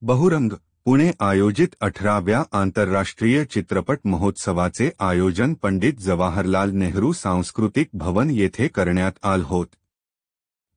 बहुरंग पुणे आयोजित 18व्या आंतरराष्ट्रीय चित्रपट महोत्सवाचे आयोजन पंडित जवाहरलाल नेहरू सांस्कृतिक भवन येथे करण्यात आले होते।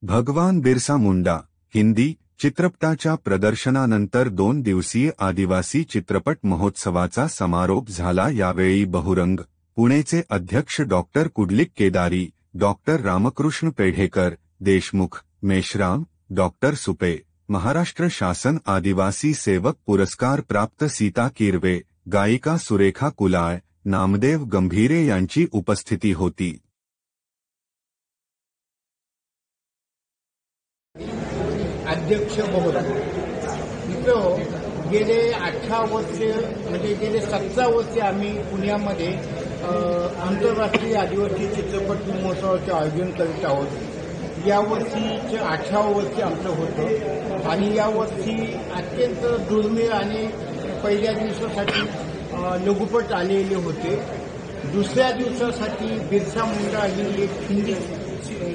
भगवान बिरसा मुंडा हिंदी चित्रपटाच्या प्रदर्शनानंतर 2 दिवसीय आदिवासी चित्रपट महोत्सवाचा समारोप झाला। यावेळी बहुरंग पुणेचे अध्यक्ष doctor Kudlik Kedari, doctor Ramkrishna Pedhekar, Deshmukh, Meshram, doctor Supe, Maharashtra शासन आदिवासी सेवक पुरस्कार प्राप्त सीता किरवे, गायिका सुरेखा कुलाळ, नामदेव गंभीरे यांची उपस्थिती होती। अध्यक्ष बहुरंग मित्र, गेले 18 वर्ष म्हणजे गेले 17 वर्ष आम्ही पुण्यामध्ये आंतरराष्ट्रीय आदिवासी चित्रपट महोत्सवाचे आयोजन करीत आहोत। यावर्षीचे 18 वर्ष आमचं होतं आणि यावर्षी अत्यंत दुर्मिळ आणि पहिल्या दिवसासाठी लघुपट आलेले होते। दुसऱ्या दिवसासाठी बिरसा मुंडा ही एक हिंदी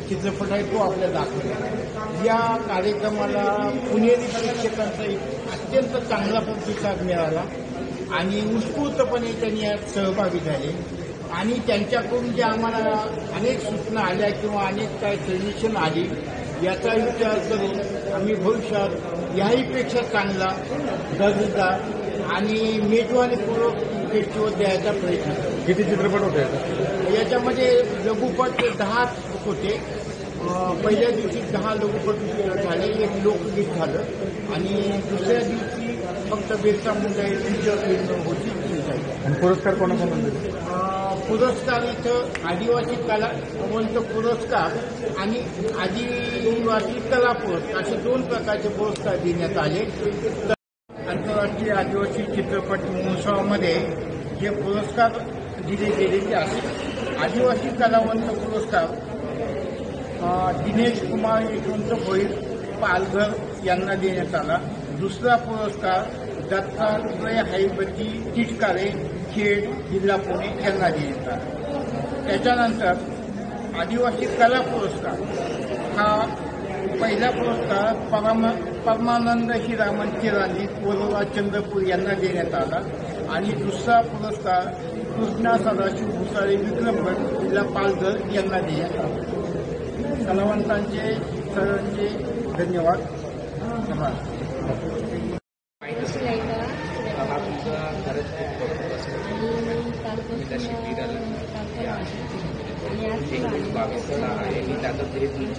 चित्रपट आहे, तो आपल्याला दाखवला। या कार्यक्रमाला पुणेरी प्रेक्षकांचा एक अत्यंत चांगला प्रतिसाद मिळाला आणि उत्स्फूर्तपणे त्यांनी यात सहभागी झाले आणि त्यांच्याकडून जे आम्हाला अनेक सूचना आल्या किंवा अनेक काही सजेशन आली, याचा विचार करून आम्ही भविष्यात याहीपेक्षा चांगला दर्जेदार आणि मेजवानीपूर्वक फेस्टिवल द्यायचा प्रयत्न करू। किती चित्रपट होते याच्यामध्ये? लघुपट 10 होते। पहिल्या दिवशी 10 लघुपट झाले, एक लोकगीत झालं आणि दुसऱ्या दिवशी फक्त बिरसा मुंडा फीचर फिल्म होती, ती झाली। पुरस्कार कोणाकोण दिले? पुरस्कार इथं आदिवासी कलावंत पुरस्कार आणि आदिवासी कला पुरस्कार असे 2 प्रकारचे पुरस्कार देण्यात आले। आंतरराष्ट्रीय आदिवासी चित्रपट महोत्सवामध्ये जे पुरस्कार दिले गेले ते असे: आदिवासी कलावंत पुरस्कार दिनेश कुमार यशवंत भोईर पालघर यांना देण्यात आला। दुसरा पुरस्कार दत्तात्रय हैबती टिटकारे खेड जिल्हा पुणे यांना देण्यात आला। त्याच्यानंतर आदिवासी कला पुरस्कार हा पहिला पुरस्कार परमानंद हिरामन किराणी वरोरा चंद्रपूर यांना देण्यात आला आणि दुसरा पुरस्कार कृष्णा सदाशिव भुसारे विक्रमगड जिल्हा पालघर यांना देण्यात आला। कलावंतांचे सर्वांचे धन्यवाद।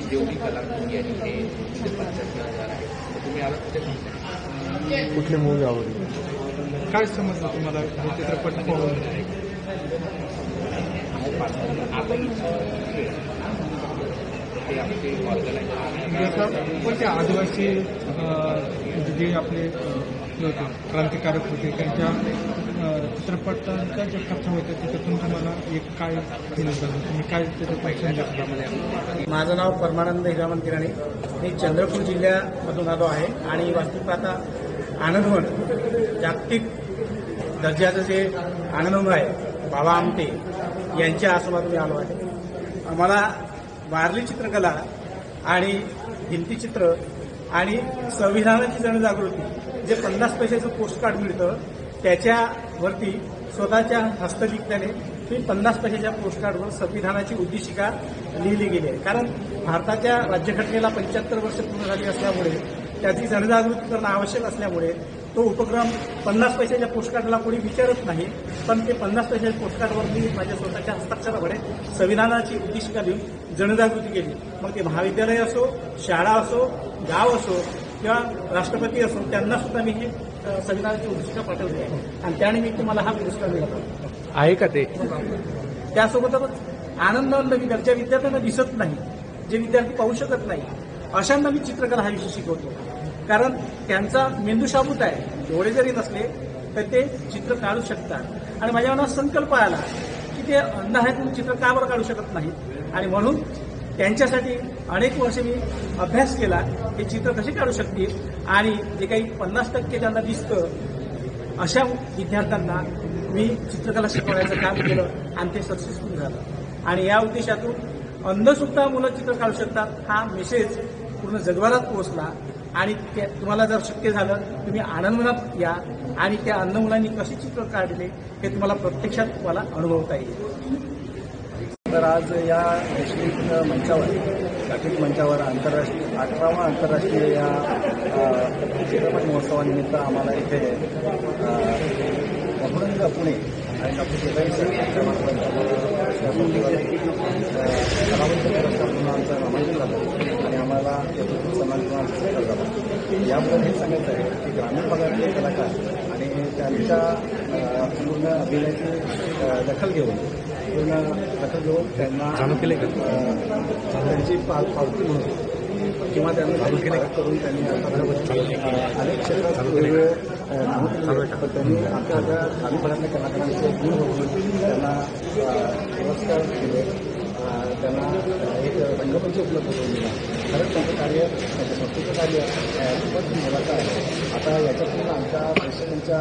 जेवढी कलाकृती आहे हे तुम्ही आला कुठले मूवी आवडले? काय समजलं तुम्हाला चित्रपट पाहून? कोणत्या आदिवासी जे आपले क्रांतिकारक होते त्यांच्या चित्रपटांच्या ज्या कथा होत्या त्याच्यातून तुम्हाला एक काय फील झालं? तुम्ही काय चित्रपट? माझं नाव परमानंद हिरामन किराणी, मी चंद्रपूर जिल्ह्यामधून आलो आहे आणि वास्तविक पाहता आनंदवन जागतिक दर्जाचं जे आनंदवन आहे बाबा आमटे यांच्या आश्रमातून आलो आहे। मला वारली चित्रकला आणि भिंतीचित्र आणि संविधानाची जनजागृती जे 50 पैशाचं पोस्टकार्ड मिळतं त्याच्यावरती स्वतःच्या हस्तलिखिताने मी 50 पैशाच्या पोस्टकार्डवर संविधानाची उद्देशिका लिहिली गेली आहे। कारण भारताच्या राज्यघटनेला 75 वर्ष पूर्ण झाली असल्यामुळे त्याची जनजागृती करणं आवश्यक असल्यामुळे तो उपक्रम 50 पैशाच्या पोस्टकार्डला कोणी विचारत नाही, पण ते 50 पैशाच्या पोस्टकार्डवर मी माझ्या स्वतःच्या हस्ताक्षराकडे संविधानाची उद्देशिका लिहून जनजागृती केली। मग ते महाविद्यालय असो, शाळा असो, गाव असो किंवा राष्ट्रपती असो, त्यांना सुद्धा मी ही संविधानाची उद्देशिका पाठवली आहे आणि त्यानिमित्त मला हा पुरस्कार मिळाला आहे का ते? त्यासोबतच आनंद ज्या विद्यार्थ्यांना दिसत नाही, जे विद्यार्थी पाहू शकत नाही, अशांना मी चित्रकला हा विषय शिकवतो। कारण त्यांचा मेंदू शाबूत आहे, डोळे जरी नसले तर ते चित्र काढू शकतात आणि माझ्या मनात संकल्प आला की ते अंध आहेत म्हणून चित्र का बरं काढू शकत नाही आणि म्हणून त्यांच्यासाठी अनेक वर्ष मी अभ्यास केला हे चित्र कसे काढू शकतील आणि जे काही 50% त्यांना दिसतं अशा विद्यार्थ्यांना मी चित्रकला शिकवण्याचं काम केलं आणि ते सक्सेसफुल झालं आणि या उद्देशातून अंधसुद्धा मुलं चित्र काढू शकतात हा मेसेज पूर्ण जगभरात पोहोचला आणि तुम्हाला जर शक्य झालं तुम्ही आनंदवनात या आणि त्या अंध मुलांनी कशी चित्र काढले हे तुम्हाला प्रत्यक्षात तुम्हाला अनुभवता येईल. तर आज या वैश्विक मंचावर जागतिक मंचावर आंतरराष्ट्रीय 18वा आंतरराष्ट्रीय या चित्रपट महोत्सवानिमित्त आम्हाला इथे मधुरंग पुणे आणि डॉक्टर शेजारी कलावंत पुरस्कार म्हणून आमचं नामांकन झालं आणि आम्हाला याच्यातून सन्मान झाला. याबद्दल हे सांगायचं आहे की ग्रामीण भागातले कलाकार आणि त्यांच्या पूर्ण अभिनयाची दखल घेऊन त्यांना त्यांची पावती म्हणून किंवा त्यांना करून त्यांनी अनेक क्षेत्रात पण त्यांनी आपल्या ग्रामीण भागातल्या कलाकारांचे गुण बघून त्यांना पुरस्कार दिले, त्यांना एक रंगमंच उपलब्ध करून दिला. खरंच त्यांचं कार्य त्यांच्या संस्थेचं कार्य खूपच मोलाचं आहे. आता याच्यातून आमच्या प्रेक्षकांच्या